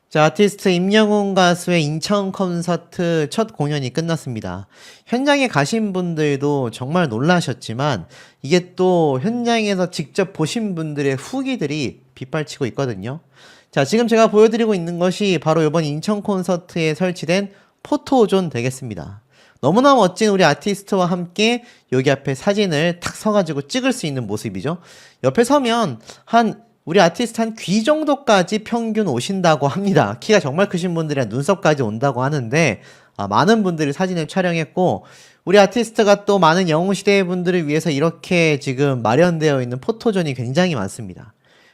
자, 아티스트 임영웅 가수의 인천 콘서트 첫 공연이 끝났습니다. 현장에 가신 분들도 정말 놀라셨지만 이게 또 현장에서 직접 보신 분들의 후기들이 빗발치고 있거든요. 자, 지금 제가 보여드리고 있는 것이 바로 이번 인천 콘서트에 설치된 포토존 되겠습니다. 너무나 멋진 우리 아티스트와 함께 여기 앞에 사진을 탁 서가지고 찍을 수 있는 모습이죠. 옆에 서면 우리 아티스트 한 귀 정도까지 평균 오신다고 합니다. 키가 정말 크신 분들이랑 눈썹까지 온다고 하는데 많은 분들이 사진을 촬영했고 우리 아티스트가 또 많은 영웅시대 분들을 위해서 이렇게 지금 마련되어 있는 포토존이 굉장히 많습니다.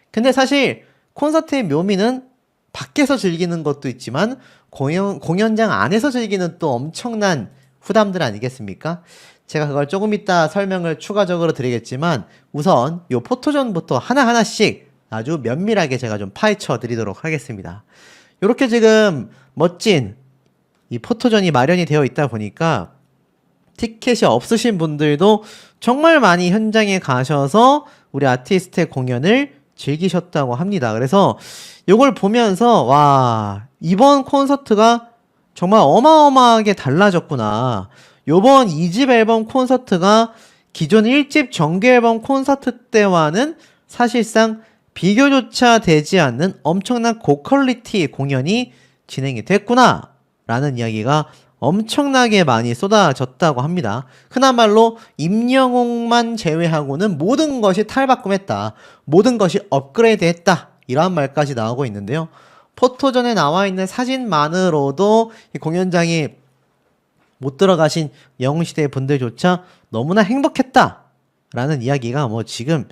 근데 사실 콘서트의 묘미는 밖에서 즐기는 것도 있지만 공연장 안에서 즐기는 또 엄청난 후담들 아니겠습니까? 제가 그걸 조금 이따 설명을 추가적으로 드리겠지만 우선 요 포토존부터 하나하나씩 아주 면밀하게 제가 좀 파헤쳐 드리도록 하겠습니다. 이렇게 지금 멋진 이 포토존이 마련이 되어 있다 보니까 티켓이 없으신 분들도 정말 많이 현장에 가셔서 우리 아티스트의 공연을 즐기셨다고 합니다. 그래서 이걸 보면서 와, 이번 콘서트가 정말 어마어마하게 달라졌구나. 요번 2집 앨범 콘서트가 기존 1집 정규 앨범 콘서트 때와는 사실상 비교조차 되지 않는 엄청난 고퀄리티 공연이 진행이 됐구나 라는 이야기가 엄청나게 많이 쏟아졌다고 합니다. 흔한 말로 임영웅만 제외하고는 모든 것이 탈바꿈했다, 모든 것이 업그레이드했다, 이러한 말까지 나오고 있는데요. 포토존에 나와 있는 사진만으로도 이 공연장이 못 들어가신 영웅시대 분들조차 너무나 행복했다라는 이야기가 뭐 지금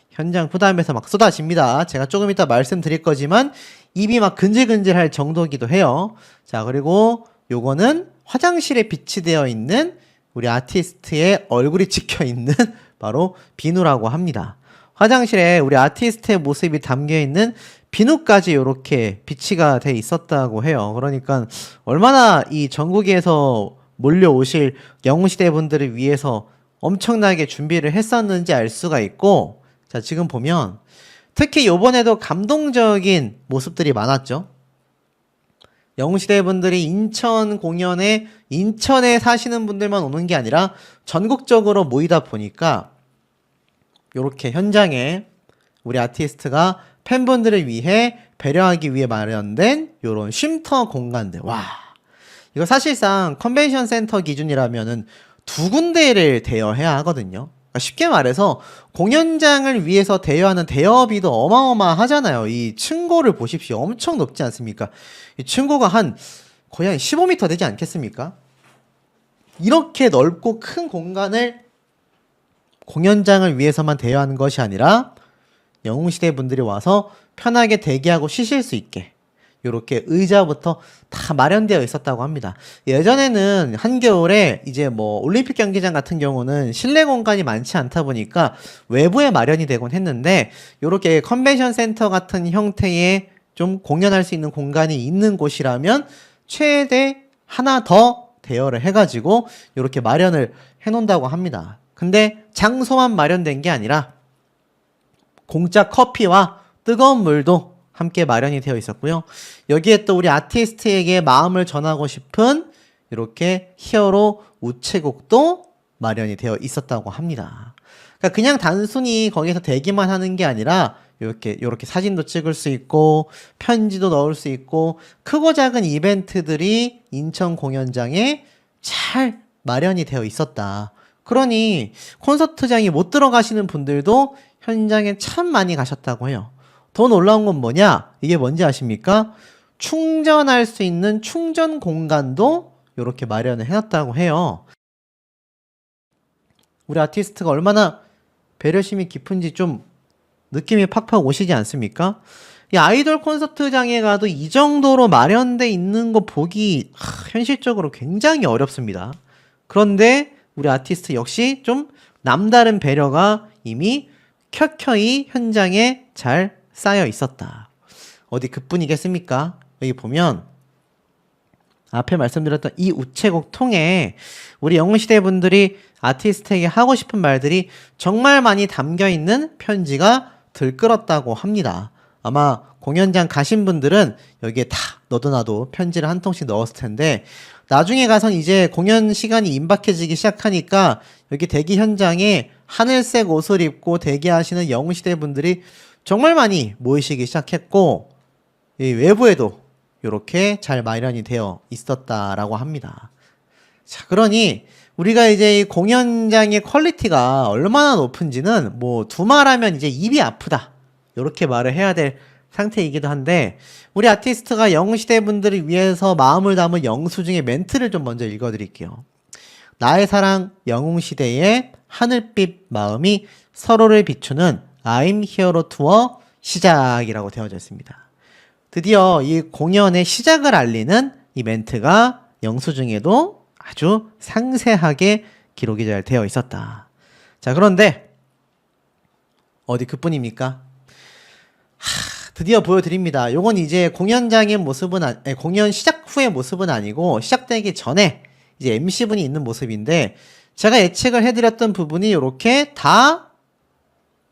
현장 후담에서 막 쏟아집니다. 제가 조금 이따 말씀드릴 거지만 입이 막 근질근질할 정도기도 해요. 자, 그리고 요거는 화장실에 비치되어 있는 우리 아티스트의 얼굴이 찍혀 있는 바로 비누라고 합니다. 화장실에 우리 아티스트의 모습이 담겨 있는 비누까지 이렇게 비치가 돼 있었다고 해요. 그러니까 얼마나 이 전국에서 몰려오실 영웅시대 분들을 위해서 엄청나게 준비를 했었는지 알 수가 있고, 자, 지금 보면 특히 요번에도 감동적인 모습들이 많았죠. 영웅시대 분들이 인천 공연에 인천에 사시는 분들만 오는 게 아니라 전국적으로 모이다 보니까 요렇게 현장에 우리 아티스트가 팬분들을 위해 배려하기 위해 마련된 요런 쉼터 공간들. 와, 이거 사실상 컨벤션 센터 기준이라면은 2군데를 대여해야 하거든요. 그러니까 쉽게 말해서 공연장을 위해서 대여하는 대여비도 어마어마하잖아요. 이 층고를 보십시오. 엄청 높지 않습니까? 이 층고가 거의 한 15m 되지 않겠습니까? 이렇게 넓고 큰 공간을 공연장을 위해서만 대여하는 것이 아니라 영웅시대 분들이 와서 편하게 대기하고 쉬실 수 있게 요렇게 의자부터 다 마련되어 있었다고 합니다. 예전에는 한겨울에 이제 뭐 올림픽 경기장 같은 경우는 실내 공간이 많지 않다 보니까 외부에 마련이 되곤 했는데 요렇게 컨벤션 센터 같은 형태의 좀 공연할 수 있는 공간이 있는 곳이라면 최대 하나 더 대여를 해가지고 요렇게 마련을 해놓는다고 합니다. 근데 장소만 마련된 게 아니라 공짜 커피와 뜨거운 물도 함께 마련이 되어 있었고요. 여기에 또 우리 아티스트에게 마음을 전하고 싶은 이렇게 히어로 우체국도 마련이 되어 있었다고 합니다. 그러니까 그냥 단순히 거기서 대기만 하는 게 아니라 이렇게 사진도 찍을 수 있고 편지도 넣을 수 있고 크고 작은 이벤트들이 인천 공연장에 잘 마련이 되어 있었다. 그러니 콘서트장에 못 들어가시는 분들도 현장에 참 많이 가셨다고 해요. 더 놀라운 건 뭐냐? 이게 뭔지 아십니까? 충전할 수 있는 충전 공간도 이렇게 마련을 해놨다고 해요. 우리 아티스트가 얼마나 배려심이 깊은지 좀 느낌이 팍팍 오시지 않습니까? 이 아이돌 콘서트장에 가도 이 정도로 마련돼 있는 거 보기 현실적으로 굉장히 어렵습니다. 그런데 우리 아티스트 역시 좀 남다른 배려가 이미 켜켜이 현장에 잘 쌓여 있었다. 어디 그뿐이겠습니까? 여기 보면 앞에 말씀드렸던 이 우체국 통에 우리 영웅시대 분들이 아티스트에게 하고 싶은 말들이 정말 많이 담겨 있는 편지가 들끓었다고 합니다. 아마 공연장 가신 분들은 여기에 다 너도 나도 편지를 한 통씩 넣었을 텐데 나중에 가선 이제 공연 시간이 임박해지기 시작하니까 여기 대기 현장에 하늘색 옷을 입고 대기하시는 영웅시대 분들이 정말 많이 모이시기 시작했고 이 외부에도 이렇게 잘 마련이 되어 있었다라고 합니다. 자, 그러니 우리가 이제 이 공연장의 퀄리티가 얼마나 높은지는 뭐 두말하면 이제 입이 아프다 이렇게 말을 해야 될 상태이기도 한데 우리 아티스트가 영웅시대 분들을 위해서 마음을 담은 영수증의 멘트를 좀 먼저 읽어드릴게요. 나의 사랑 영웅시대의 하늘빛 마음이 서로를 비추는 I'm Hero 투어 시작이라고 되어져 있습니다. 드디어 이 공연의 시작을 알리는 이 멘트가 영수증에도 아주 상세하게 기록이 잘 되어 있었다. 자, 그런데 어디 그뿐입니까? 드디어 보여드립니다. 요건 이제 공연장의 모습은 공연 시작 후의 모습은 아니고 시작되기 전에 이제 MC분이 있는 모습인데 제가 예측을 해드렸던 부분이 이렇게 다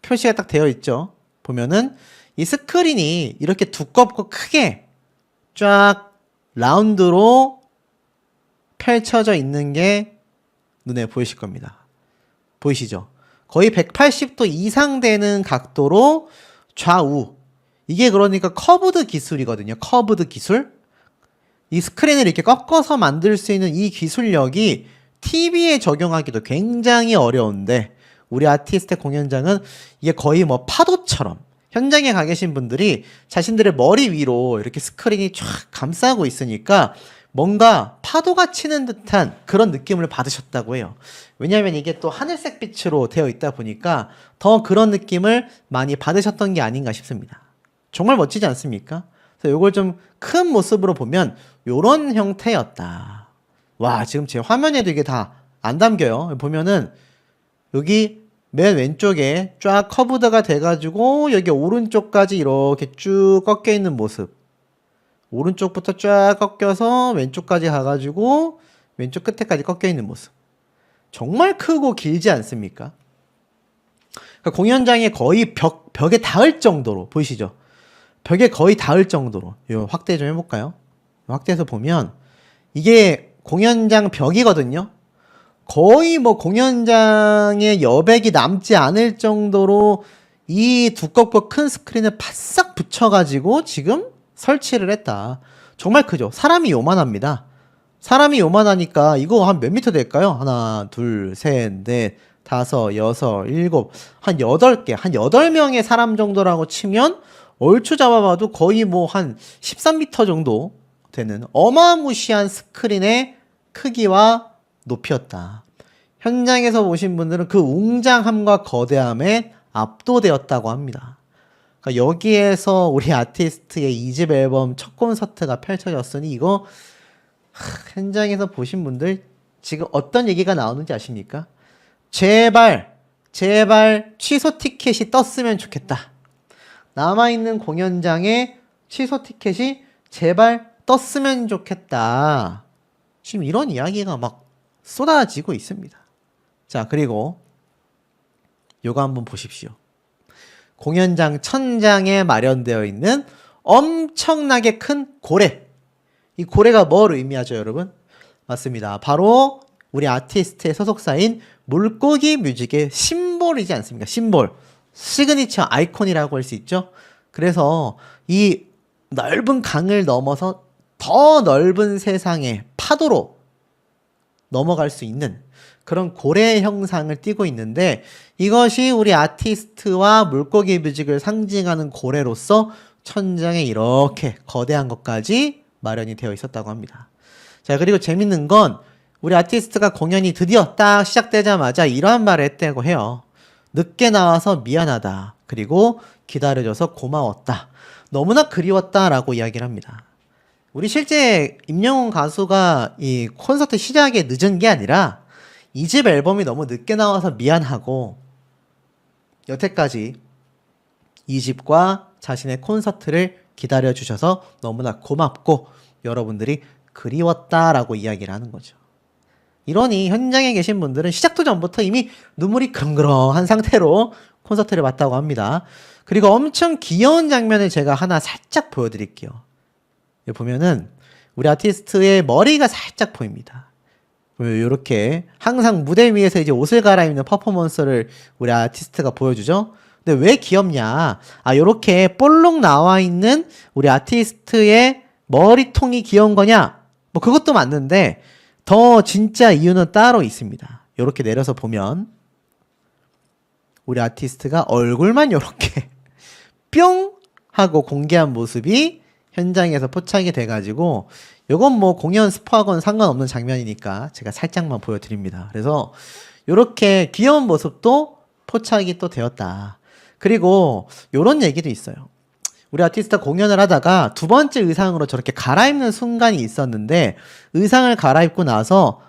표시가 딱 되어 있죠. 보면은 이 스크린이 이렇게 두껍고 크게 쫙 라운드로 펼쳐져 있는 게 눈에 보이실 겁니다. 보이시죠? 거의 180도 이상 되는 각도로 좌우 이게 그러니까 커브드 기술이거든요. 커브드 기술. 이 스크린을 이렇게 꺾어서 만들 수 있는 이 기술력이 TV에 적용하기도 굉장히 어려운데 우리 아티스트 공연장은 이게 거의 뭐 파도처럼 현장에 가 계신 분들이 자신들의 머리 위로 이렇게 스크린이 쫙 감싸고 있으니까 뭔가 파도가 치는 듯한 그런 느낌을 받으셨다고 해요. 왜냐하면 이게 또 하늘색 빛으로 되어 있다 보니까 더 그런 느낌을 많이 받으셨던 게 아닌가 싶습니다. 정말 멋지지 않습니까? 그래서 이걸 좀 큰 모습으로 보면 요런 형태였다. 와, 지금 제 화면에도 이게 다 안 담겨요. 보면은 여기 맨 왼쪽에 쫙 커브드가 돼가지고 여기 오른쪽까지 이렇게 쭉 꺾여 있는 모습. 오른쪽부터 쫙 꺾여서 왼쪽까지 가가지고 왼쪽 끝에까지 꺾여 있는 모습. 정말 크고 길지 않습니까? 그러니까 공연장에 거의 벽에 닿을 정도로 보이시죠? 벽에 거의 닿을 정도로. 요 확대 좀 해볼까요? 확대해서 보면 이게 공연장 벽이거든요. 거의 뭐 공연장의 여백이 남지 않을 정도로 이 두껍고 큰 스크린을 바싹 붙여가지고 지금 설치를 했다. 정말 크죠? 사람이 요만합니다. 사람이 요만하니까 이거 한 몇 미터 될까요? 하나, 둘, 셋, 넷, 다섯, 여섯, 일곱, 한 8개, 한 8명의 사람 정도라고 치면 얼추 잡아봐도 거의 뭐 한 13m 정도 되는 어마무시한 스크린의 크기와 높이였다. 현장에서 보신 분들은 그 웅장함과 거대함에 압도되었다고 합니다. 그러니까 여기에서 우리 아티스트의 2집 앨범 첫 콘서트가 펼쳐졌으니 이거 현장에서 보신 분들 지금 어떤 얘기가 나오는지 아십니까? 제발 취소 티켓이 떴으면 좋겠다. 남아있는 공연장에 취소 티켓이 제발 떴으면 좋겠다. 지금 이런 이야기가 막 쏟아지고 있습니다. 자, 그리고 요거 한번 보십시오. 공연장 천장에 마련되어 있는 엄청나게 큰 고래. 이 고래가 뭘 의미하죠, 여러분? 맞습니다. 바로 우리 아티스트의 소속사인 물고기 뮤직의 심볼이지 않습니까? 심볼. 시그니처 아이콘이라고 할 수 있죠. 그래서 이 넓은 강을 넘어서 더 넓은 세상의 파도로 넘어갈 수 있는 그런 고래 형상을 띠고 있는데 이것이 우리 아티스트와 물고기 뮤직을 상징하는 고래로서 천장에 이렇게 거대한 것까지 마련이 되어 있었다고 합니다. 자, 그리고 재밌는 건 우리 아티스트가 공연이 드디어 딱 시작되자마자 이러한 말을 했다고 해요. 늦게 나와서 미안하다. 그리고 기다려줘서 고마웠다. 너무나 그리웠다 라고 이야기를 합니다. 우리 실제 임영웅 가수가 이 콘서트 시작에 늦은 게 아니라 2집 앨범이 너무 늦게 나와서 미안하고 여태까지 2집과 자신의 콘서트를 기다려주셔서 너무나 고맙고 여러분들이 그리웠다라고 이야기를 하는 거죠. 이러니 현장에 계신 분들은 시작도 전부터 이미 눈물이 그렁그렁한 상태로 콘서트를 봤다고 합니다. 그리고 엄청 귀여운 장면을 제가 하나 살짝 보여드릴게요. 여기 보면은 우리 아티스트의 머리가 살짝 보입니다. 이렇게 항상 무대 위에서 이제 옷을 갈아입는 퍼포먼스를 우리 아티스트가 보여주죠. 근데 왜 귀엽냐? 아, 요렇게 볼록 나와 있는 우리 아티스트의 머리통이 귀여운 거냐? 뭐 그것도 맞는데 더 진짜 이유는 따로 있습니다. 요렇게 내려서 보면 우리 아티스트가 얼굴만 요렇게 뿅 하고 공개한 모습이 현장에서 포착이 돼가지고 요건 뭐 공연 스포하고는 상관없는 장면이니까 제가 살짝만 보여드립니다. 그래서 요렇게 귀여운 모습도 포착이 또 되었다. 그리고 요런 얘기도 있어요. 우리 아티스트가 공연을 하다가 두 번째 의상으로 저렇게 갈아입는 순간이 있었는데 의상을 갈아입고 나서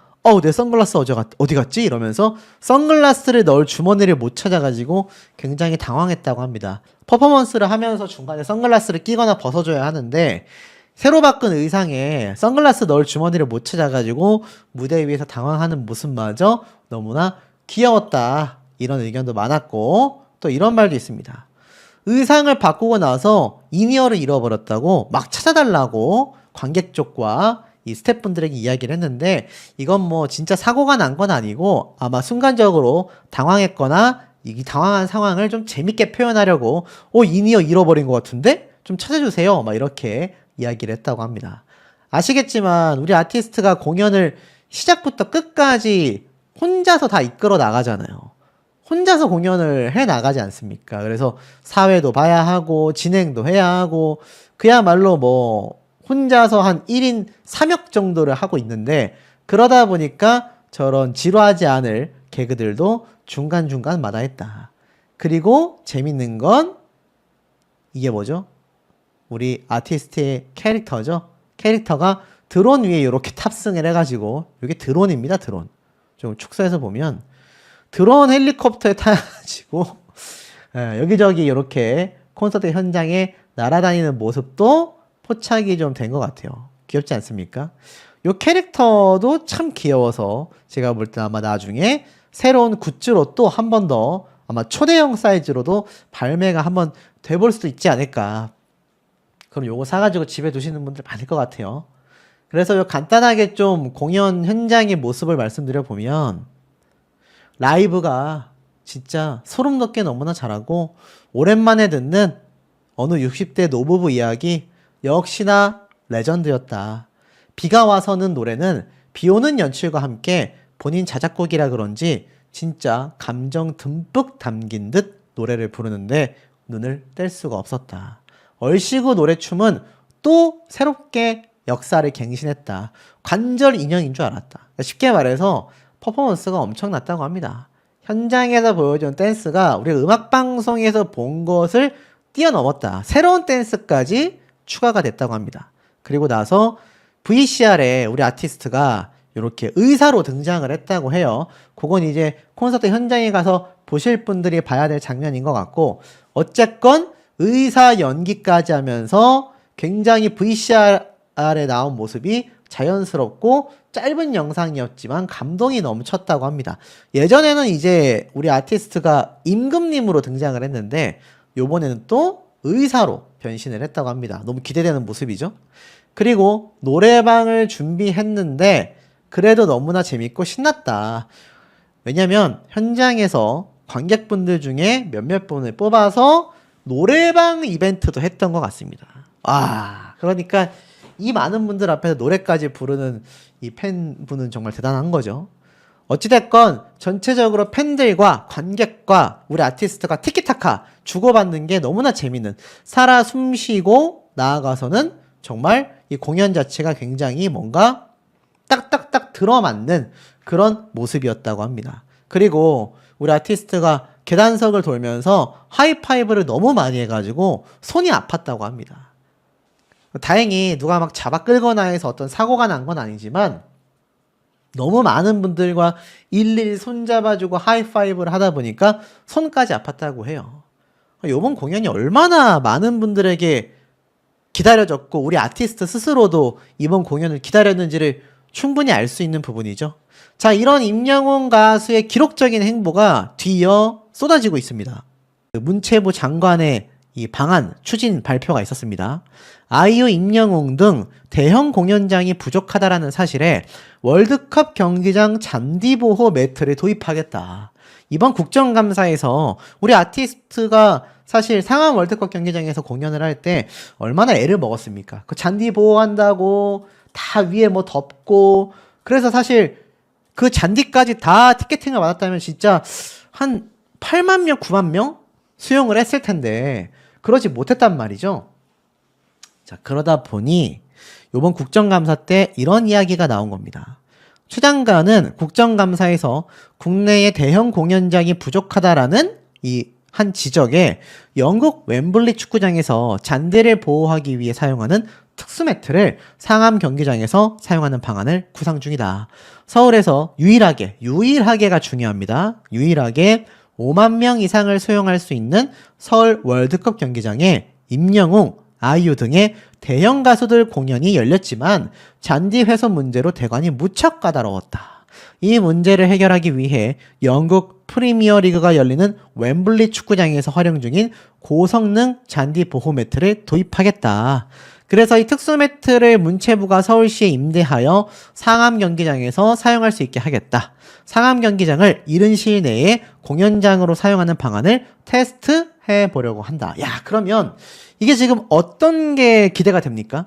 내 선글라스 어디 갔지? 이러면서 선글라스를 넣을 주머니를 못 찾아가지고 굉장히 당황했다고 합니다. 퍼포먼스를 하면서 중간에 선글라스를 끼거나 벗어줘야 하는데 새로 바꾼 의상에 선글라스 넣을 주머니를 못 찾아가지고 무대 위에서 당황하는 모습마저 너무나 귀여웠다. 이런 의견도 많았고 또 이런 말도 있습니다. 의상을 바꾸고 나서 이니어를 잃어버렸다고 막 찾아달라고 관객 쪽과 이 스태프분들에게 이야기를 했는데 이건 뭐 진짜 사고가 난 건 아니고 아마 순간적으로 당황했거나 이 당황한 상황을 좀 재밌게 표현하려고 이니어 잃어버린 것 같은데 좀 찾아주세요 막 이렇게 이야기를 했다고 합니다. 아시겠지만 우리 아티스트가 공연을 시작부터 끝까지 혼자서 다 이끌어 나가잖아요. 혼자서 공연을 해 나가지 않습니까? 그래서 사회도 봐야 하고 진행도 해야 하고 그야말로 뭐 혼자서 한 1인 3역 정도를 하고 있는데 그러다 보니까 저런 지루하지 않을 개그들도 중간중간 마다했다. 그리고 재밌는 건 이게 뭐죠? 우리 아티스트의 캐릭터죠. 캐릭터가 드론 위에 이렇게 탑승을 해가지고 이게 드론입니다. 드론. 좀 축소해서 보면 드론 헬리콥터에 타가지고 여기저기 이렇게 콘서트 현장에 날아다니는 모습도 포착이 좀 된 것 같아요. 귀엽지 않습니까? 이 캐릭터도 참 귀여워서 제가 볼 때 아마 나중에 새로운 굿즈로 또 한 번 더 아마 초대형 사이즈로도 발매가 한번 돼볼 수도 있지 않을까. 그럼 요거 사가지고 집에 두시는 분들 많을 것 같아요. 그래서 요 간단하게 좀 공연 현장의 모습을 말씀드려 보면 라이브가 진짜 소름 돋게 너무나 잘하고 오랜만에 듣는 어느 60대 노부부 이야기 역시나 레전드였다. 비가 와서는 노래는 비 오는 연출과 함께 본인 자작곡이라 그런지 진짜 감정 듬뿍 담긴 듯 노래를 부르는데 눈을 뗄 수가 없었다. 얼씨구 노래춤은 또 새롭게 역사를 갱신했다. 관절 인형인 줄 알았다. 쉽게 말해서 퍼포먼스가 엄청났다고 합니다. 현장에서 보여준 댄스가 우리가 음악방송에서 본 것을 뛰어넘었다. 새로운 댄스까지 추가가 됐다고 합니다. 그리고 나서 VCR에 우리 아티스트가 이렇게 의사로 등장을 했다고 해요. 그건 이제 콘서트 현장에 가서 보실 분들이 봐야 될 장면인 것 같고 어쨌건 의사 연기까지 하면서 굉장히 VCR에 나온 모습이 자연스럽고 짧은 영상이었지만 감동이 넘쳤다고 합니다. 예전에는 이제 우리 아티스트가 임금님으로 등장을 했는데 요번에는 또 의사로 변신을 했다고 합니다. 너무 기대되는 모습이죠. 그리고 노래방을 준비했는데 그래도 너무나 재밌고 신났다. 왜냐면 현장에서 관객분들 중에 몇몇 분을 뽑아서 노래방 이벤트도 했던 것 같습니다. 그러니까 이 많은 분들 앞에서 노래까지 부르는 이 팬분은 정말 대단한 거죠. 어찌됐건 전체적으로 팬들과 관객과 우리 아티스트가 티키타카 주고받는 게 너무나 재밌는 살아 숨쉬고 나아가서는 정말 이 공연 자체가 굉장히 뭔가 딱딱딱 들어맞는 그런 모습이었다고 합니다. 그리고 우리 아티스트가 계단석을 돌면서 하이파이브를 너무 많이 해가지고 손이 아팠다고 합니다. 다행히 누가 막 잡아 끌거나 해서 어떤 사고가 난 건 아니지만 너무 많은 분들과 일일이 손잡아주고 하이파이브를 하다 보니까 손까지 아팠다고 해요. 이번 공연이 얼마나 많은 분들에게 기다려졌고 우리 아티스트 스스로도 이번 공연을 기다렸는지를 충분히 알 수 있는 부분이죠. 자, 이런 임영웅 가수의 기록적인 행보가 뒤이어 쏟아지고 있습니다. 문체부 장관의 이 방안 추진 발표가 있었습니다. 아이유, 임영웅 등 대형 공연장이 부족하다라는 사실에 월드컵 경기장 잔디 보호 매트를 도입하겠다. 이번 국정감사에서 우리 아티스트가 사실 상암 월드컵 경기장에서 공연을 할 때 얼마나 애를 먹었습니까? 그 잔디 보호한다고 다 위에 뭐 덮고, 그래서 사실 그 잔디까지 다 티켓팅을 받았다면 진짜 한 8만 명, 9만 명 수용을 했을 텐데 그러지 못했단 말이죠. 자, 그러다 보니 이번 국정감사 때 이런 이야기가 나온 겁니다. 최 장관은 국정감사에서 국내의 대형 공연장이 부족하다라는 이 한 지적에 영국 웸블리 축구장에서 잔디를 보호하기 위해 사용하는 특수매트를 상암 경기장에서 사용하는 방안을 구상 중이다. 서울에서 유일하게가 중요합니다. 유일하게 5만 명 이상을 수용할 수 있는 서울 월드컵 경기장에 임영웅, 아이유 등의 대형 가수들 공연이 열렸지만 잔디 훼손 문제로 대관이 무척 까다로웠다. 이 문제를 해결하기 위해 영국 프리미어 리그가 열리는 웸블리 축구장에서 활용 중인 고성능 잔디 보호 매트를 도입하겠다. 그래서 이 특수 매트를 문체부가 서울시에 임대하여 상암 경기장에서 사용할 수 있게 하겠다. 상암 경기장을 이른 시일 내에 공연장으로 사용하는 방안을 테스트해 보려고 한다. 야, 그러면 이게 지금 어떤 게 기대가 됩니까?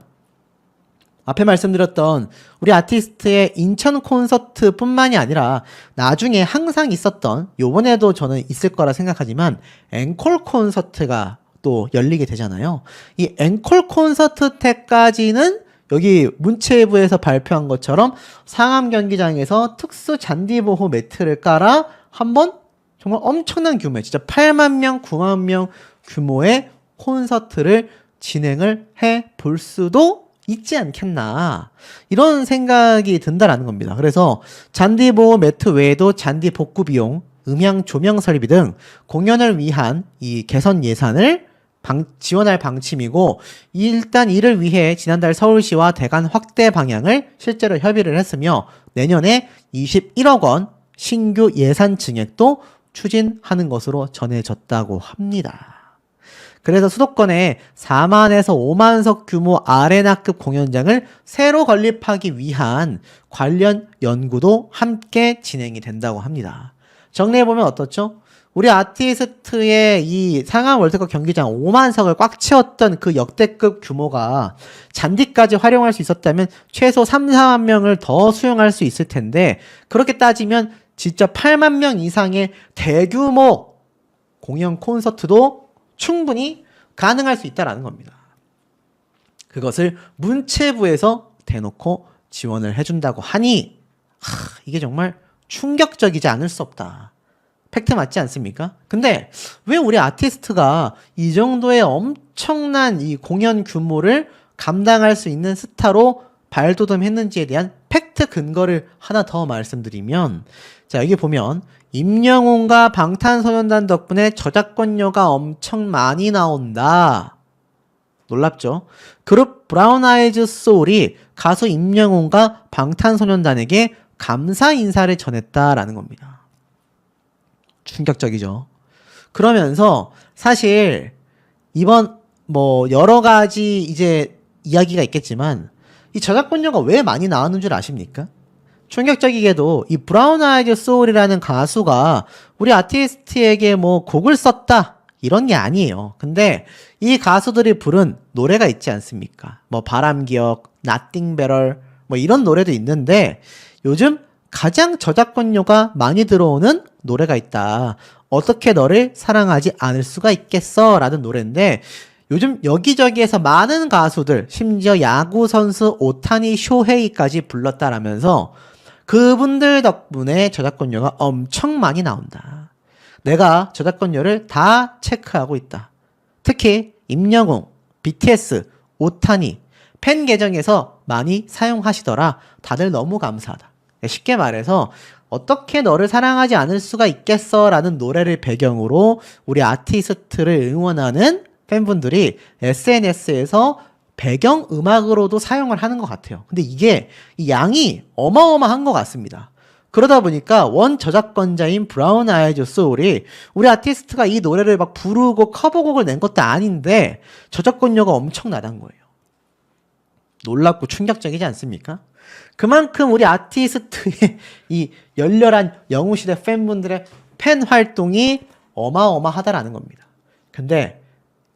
앞에 말씀드렸던 우리 아티스트의 인천 콘서트 뿐만이 아니라 나중에 항상 있었던, 요번에도 저는 있을 거라 생각하지만 앵콜 콘서트가 또 열리게 되잖아요. 이 앵콜 콘서트 때까지는 여기 문체부에서 발표한 것처럼 상암 경기장에서 특수 잔디 보호 매트를 깔아 한번 정말 엄청난 규모의, 진짜 8만 명, 9만 명 규모의 콘서트를 진행을 해 볼 수도 있지 않겠나, 이런 생각이 든다라는 겁니다. 그래서 잔디 보호 매트 외에도 잔디 복구 비용, 음향 조명 설비 등 공연을 위한 이 개선 예산을 지원할 방침이고, 일단 이를 위해 지난달 서울시와 대관 확대 방향을 실제로 협의를 했으며 내년에 21억 원 신규 예산 증액도 추진하는 것으로 전해졌다고 합니다. 그래서 수도권에 4만에서 5만석 규모 아레나급 공연장을 새로 건립하기 위한 관련 연구도 함께 진행이 된다고 합니다. 정리해보면 어떻죠? 우리 아티스트의 이 상암 월드컵 경기장 5만석을 꽉 채웠던 그 역대급 규모가 잔디까지 활용할 수 있었다면 최소 3, 4만 명을 더 수용할 수 있을 텐데, 그렇게 따지면 진짜 8만 명 이상의 대규모 공연 콘서트도 충분히 가능할 수 있다는 겁니다. 그것을 문체부에서 대놓고 지원을 해준다고 하니 이게 정말 충격적이지 않을 수 없다. 팩트 맞지 않습니까? 근데 왜 우리 아티스트가 이 정도의 엄청난 이 공연 규모를 감당할 수 있는 스타로 발돋움했는지에 대한 팩트 근거를 하나 더 말씀드리면, 자, 여기 보면 임영웅과 방탄소년단 덕분에 저작권료가 엄청 많이 나온다. 놀랍죠? 그룹 브라운 아이즈 소울이 가수 임영웅과 방탄소년단에게 감사 인사를 전했다라는 겁니다. 충격적이죠. 그러면서 사실 이번 뭐 여러 가지 이제 이야기가 있겠지만 이 저작권료가 왜 많이 나오는 줄 아십니까? 충격적이게도 이 브라운 아이즈 소울이라는 가수가 우리 아티스트에게 뭐 곡을 썼다 이런 게 아니에요. 근데 이 가수들이 부른 노래가 있지 않습니까? 뭐 바람기억, Nothing Better 뭐 이런 노래도 있는데 요즘 가장 저작권료가 많이 들어오는 노래가 있다. 어떻게 너를 사랑하지 않을 수가 있겠어? 라는 노래인데 요즘 여기저기에서 많은 가수들, 심지어 야구 선수 오타니 쇼헤이까지 불렀다라면서 그분들 덕분에 저작권료가 엄청 많이 나온다. 내가 저작권료를 다 체크하고 있다. 특히 임영웅, BTS, 오타니 팬 계정에서 많이 사용하시더라. 다들 너무 감사하다. 쉽게 말해서 어떻게 너를 사랑하지 않을 수가 있겠어 라는 노래를 배경으로 우리 아티스트를 응원하는 팬분들이 SNS에서 배경음악으로도 사용을 하는 것 같아요. 근데 이게 이 양이 어마어마한 것 같습니다. 그러다 보니까 원 저작권자인 브라운 아이즈 소울이 우리 아티스트가 이 노래를 막 부르고 커버곡을 낸 것도 아닌데 저작권료가 엄청나단 거예요. 놀랍고 충격적이지 않습니까? 그만큼 우리 아티스트의 이 열렬한 영웅시대 팬분들의 팬 활동이 어마어마하다라는 겁니다. 근데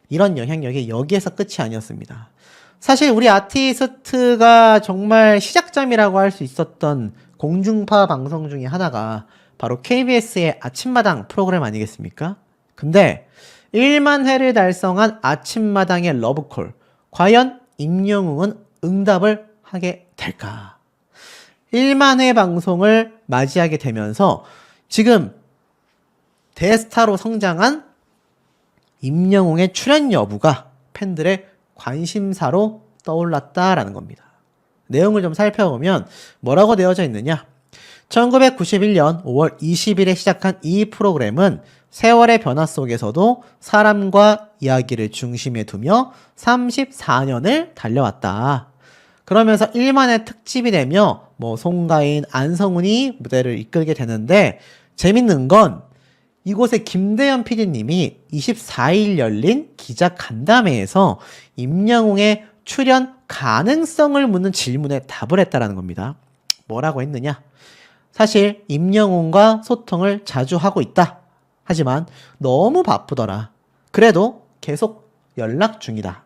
이런 영향력이 여기에서 끝이 아니었습니다. 사실 우리 아티스트가 정말 시작점이라고 할 수 있었던 공중파 방송 중에 하나가 바로 KBS의 아침마당 프로그램 아니겠습니까? 근데 1만 회를 달성한 아침마당의 러브콜, 과연 임영웅은 응답을 하게 될까? 1만 회 방송을 맞이하게 되면서 지금 대스타로 성장한 임영웅의 출연 여부가 팬들의 관심사로 떠올랐다라는 겁니다. 내용을 좀 살펴보면 뭐라고 되어져 있느냐? 1991년 5월 20일에 시작한 이 프로그램은 세월의 변화 속에서도 사람과 이야기를 중심에 두며 34년을 달려왔다. 그러면서 1만의 특집이 되며 송가인, 안성훈이 무대를 이끌게 되는데 재밌는 건 이곳에 김대현 PD님이 24일 열린 기자 간담회에서 임영웅의 출연 가능성을 묻는 질문에 답을 했다라는 겁니다. 뭐라고 했느냐? 사실 임영웅과 소통을 자주 하고 있다. 하지만 너무 바쁘더라. 그래도 계속 연락 중이다.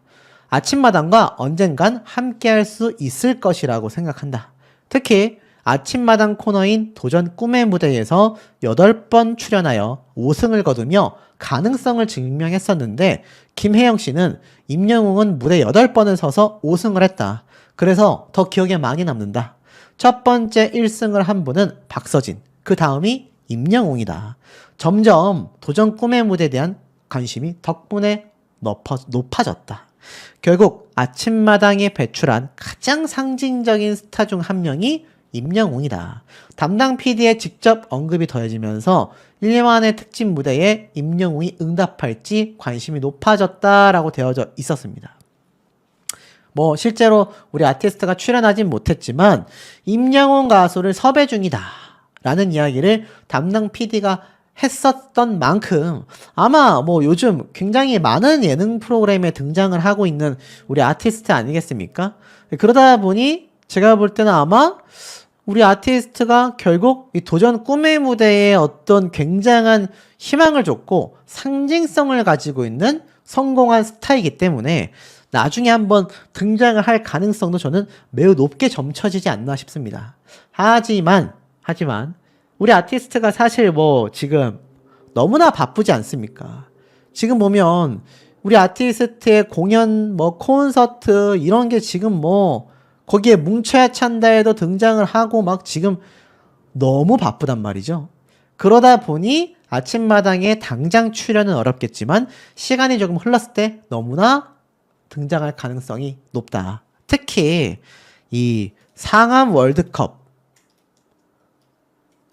아침마당과 언젠간 함께할 수 있을 것이라고 생각한다. 특히 아침마당 코너인 도전 꿈의 무대에서 8번 출연하여 5승을 거두며 가능성을 증명했었는데 김혜영 씨는 임영웅은 무대 8번을 서서 5승을 했다. 그래서 더 기억에 많이 남는다. 첫 번째 1승을 한 분은 박서진, 그 다음이 임영웅이다. 점점 도전 꿈의 무대에 대한 관심이 덕분에 높아졌다. 결국 아침마당에 배출한 가장 상징적인 스타 중 한 명이 임영웅이다. 담당 PD의 직접 언급이 더해지면서 1년만의 특집 무대에 임영웅이 응답할지 관심이 높아졌다라고 되어져 있었습니다. 실제로 우리 아티스트가 출연하진 못했지만 임영웅 가수를 섭외 중이다 라는 이야기를 담당 PD가 했었던 만큼 아마 요즘 굉장히 많은 예능 프로그램에 등장을 하고 있는 우리 아티스트 아니겠습니까? 그러다 보니 제가 볼 때는 아마 우리 아티스트가 결국 이 도전 꿈의 무대에 어떤 굉장한 희망을 줬고 상징성을 가지고 있는 성공한 스타이기 때문에 나중에 한번 등장을 할 가능성도 저는 매우 높게 점쳐지지 않나 싶습니다. 하지만 우리 아티스트가 사실 지금 너무나 바쁘지 않습니까? 지금 보면 우리 아티스트의 공연, 콘서트 이런 게 지금 거기에 뭉쳐야 찬다에도 등장을 하고 지금 너무 바쁘단 말이죠. 그러다 보니 아침마당에 당장 출연은 어렵겠지만 시간이 조금 흘렀을 때 너무나 등장할 가능성이 높다. 특히 이 상암 월드컵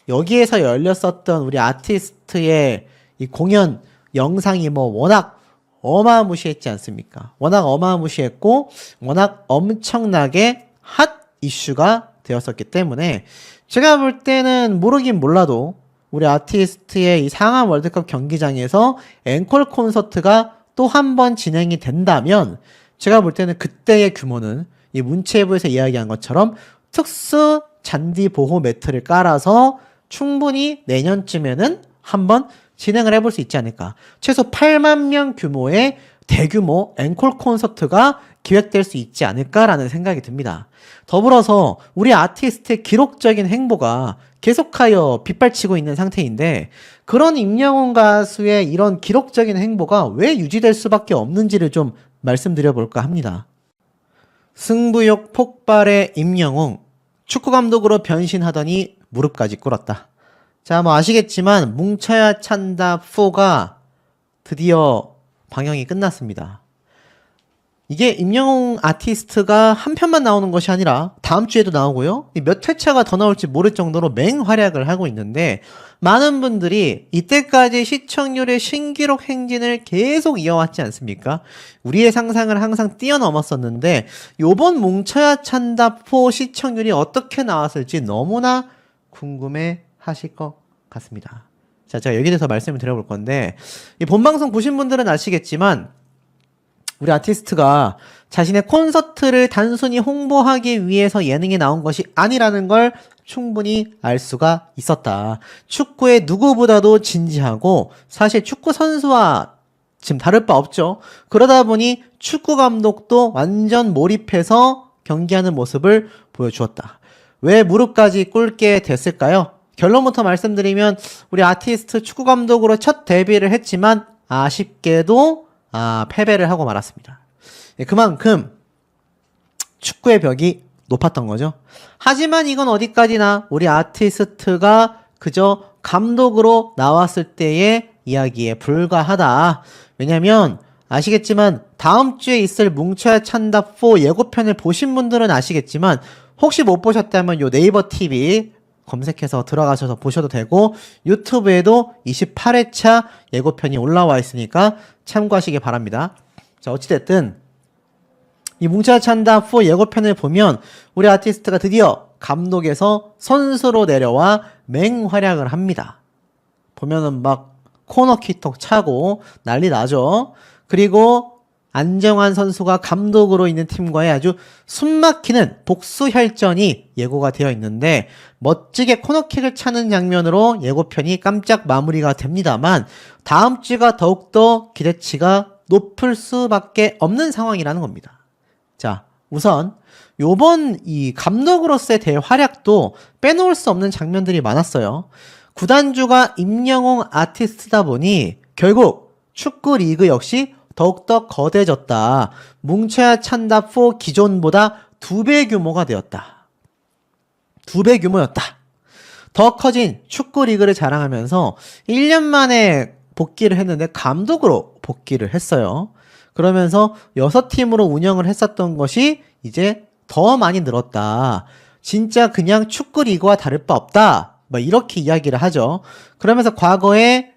여기에서 열렸었던 우리 아티스트의 이 공연 영상이 워낙 어마무시했지 않습니까? 워낙 어마무시했고 워낙 엄청나게 핫 이슈가 되었었기 때문에 제가 볼 때는 모르긴 몰라도 우리 아티스트의 이 상암 월드컵 경기장에서 앵콜 콘서트가 또 한 번 진행이 된다면 제가 볼 때는 그때의 규모는 이 문체부에서 이야기한 것처럼 특수 잔디 보호 매트를 깔아서 충분히 내년쯤에는 한번 진행을 해볼 수 있지 않을까. 최소 8만 명 규모의 대규모 앵콜 콘서트가 기획될 수 있지 않을까라는 생각이 듭니다. 더불어서 우리 아티스트의 기록적인 행보가 계속하여 빗발치고 있는 상태인데 그런 임영웅 가수의 이런 기록적인 행보가 왜 유지될 수밖에 없는지를 좀 말씀드려볼까 합니다. 승부욕 폭발의 임영웅, 축구감독으로 변신하더니 무릎까지 꿇었다. 자, 아시겠지만 뭉쳐야 찬다 4가 드디어 방영이 끝났습니다. 이게 임영웅 아티스트가 한 편만 나오는 것이 아니라 다음 주에도 나오고요. 몇 회차가 더 나올지 모를 정도로 맹활약을 하고 있는데 많은 분들이 이때까지 시청률의 신기록 행진을 계속 이어왔지 않습니까? 우리의 상상을 항상 뛰어넘었었는데 요번 뭉쳐야 찬다 4 시청률이 어떻게 나왔을지 너무나 궁금해 하실 것 같습니다. 자, 제가 여기에 대해서 말씀을 드려볼 건데, 이 본방송 보신 분들은 아시겠지만, 우리 아티스트가 자신의 콘서트를 단순히 홍보하기 위해서 예능에 나온 것이 아니라는 걸 충분히 알 수가 있었다. 축구에 누구보다도 진지하고, 사실 축구 선수와 지금 다를 바 없죠. 그러다 보니 축구 감독도 완전 몰입해서 경기하는 모습을 보여주었다. 왜 무릎까지 꿇게 됐을까요? 결론부터 말씀드리면 우리 아티스트 축구 감독으로 첫 데뷔를 했지만 아쉽게도 패배를 하고 말았습니다. 그만큼 축구의 벽이 높았던 거죠. 하지만 이건 어디까지나 우리 아티스트가 그저 감독으로 나왔을 때의 이야기에 불과하다. 왜냐면 아시겠지만 다음 주에 있을 뭉쳐야 찬다 4 예고편을 보신 분들은 아시겠지만 혹시 못 보셨다면 요 네이버 TV 검색해서 들어가셔서 보셔도 되고 유튜브에도 28회차 예고편이 올라와 있으니까 참고하시기 바랍니다. 자, 어찌됐든 이 뭉쳐야 찬다 4 예고편을 보면 우리 아티스트가 드디어 감독에서 선수로 내려와 맹활약을 합니다. 보면은 막 코너킥 차고 난리 나죠. 그리고 안정환 선수가 감독으로 있는 팀과의 아주 숨막히는 복수 혈전이 예고가 되어 있는데 멋지게 코너킥을 차는 장면으로 예고편이 깜짝 마무리가 됩니다만 다음 주가 더욱더 기대치가 높을 수밖에 없는 상황이라는 겁니다. 자, 우선 요번 이 감독으로서의 대활약도 빼놓을 수 없는 장면들이 많았어요. 구단주가 임영웅 아티스트다 보니 결국 축구 리그 역시 더욱더 거대해졌다. 뭉쳐야 찬다 4 기존보다 2배 규모가 되었다. 2배 규모였다. 더 커진 축구 리그를 자랑하면서 1년 만에 복귀를 했는데 감독으로 복귀를 했어요. 그러면서 6팀으로 운영을 했었던 것이 이제 더 많이 늘었다. 진짜 그냥 축구 리그와 다를 바 없다. 뭐 이렇게 이야기를 하죠. 그러면서 과거에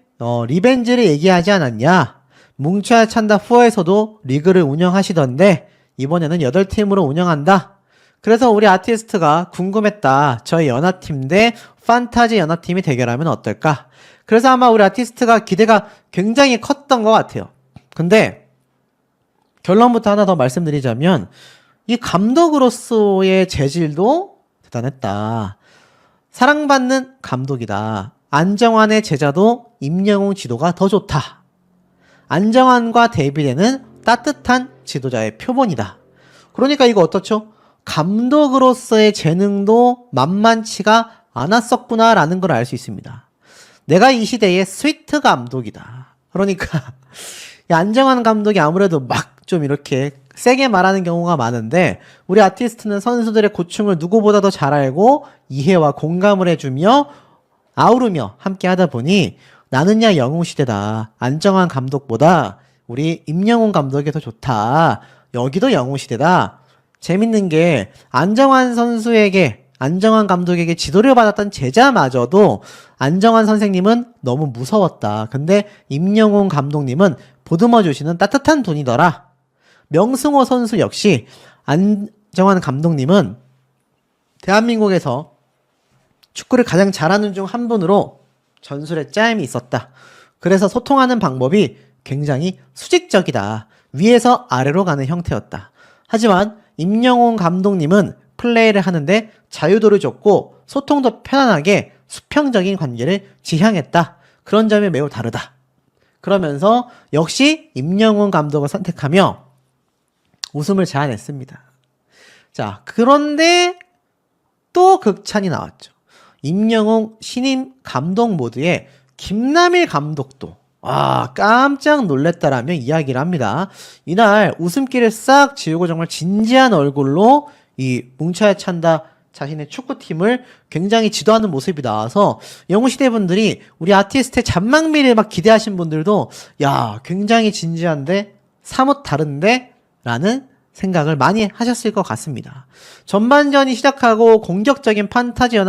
리벤지를 얘기하지 않았냐. 뭉쳐야 찬다 4에서도 리그를 운영하시던데 이번에는 8팀으로 운영한다. 그래서 우리 아티스트가 궁금했다. 저희 연합팀 대 판타지 연합팀이 대결하면 어떨까? 그래서 아마 우리 아티스트가 기대가 굉장히 컸던 것 같아요. 근데 결론부터 하나 더 말씀드리자면 이 감독으로서의 재질도 대단했다. 사랑받는 감독이다. 안정환의 제자도 임영웅 지도가 더 좋다. 안정환과 대비되는 따뜻한 지도자의 표본이다. 그러니까 이거 어떻죠? 감독으로서의 재능도 만만치가 않았었구나라는 걸 알 수 있습니다. 내가 이 시대의 스위트 감독이다. 그러니까 안정환 감독이 아무래도 막 좀 이렇게 세게 말하는 경우가 많은데 우리 아티스트는 선수들의 고충을 누구보다 더 잘 알고 이해와 공감을 해주며 아우르며 함께 하다 보니 나는야 영웅시대다. 안정환 감독보다 우리 임영웅 감독이 더 좋다. 여기도 영웅시대다. 재밌는 게 안정환 감독에게 지도를 받았던 제자마저도 안정환 선생님은 너무 무서웠다. 근데 임영웅 감독님은 보듬어 주시는 따뜻한 분이더라. 명승호 선수 역시 안정환 감독님은 대한민국에서 축구를 가장 잘하는 중 한 분으로 전술에 짜임이 있었다. 그래서 소통하는 방법이 굉장히 수직적이다. 위에서 아래로 가는 형태였다. 하지만 임영웅 감독님은 플레이를 하는데 자유도를 줬고 소통도 편안하게 수평적인 관계를 지향했다. 그런 점이 매우 다르다. 그러면서 역시 임영웅 감독을 선택하며 웃음을 자아냈습니다. 자, 그런데 또 극찬이 나왔죠. 임영웅 신임 감독 모드에 김남일 감독도 깜짝 놀랬다라며 이야기를 합니다. 이날 웃음기를 싹 지우고 정말 진지한 얼굴로 이 뭉쳐야 찬다 자신의 축구팀을 굉장히 지도하는 모습이 나와서 영웅시대 분들이 우리 아티스트의 잔망미를 막 기대하신 분들도 야, 굉장히 진지한데 사뭇 다른데 라는 생각을 많이 하셨을 것 같습니다. 전반전이 시작하고 공격적인 판타지 연합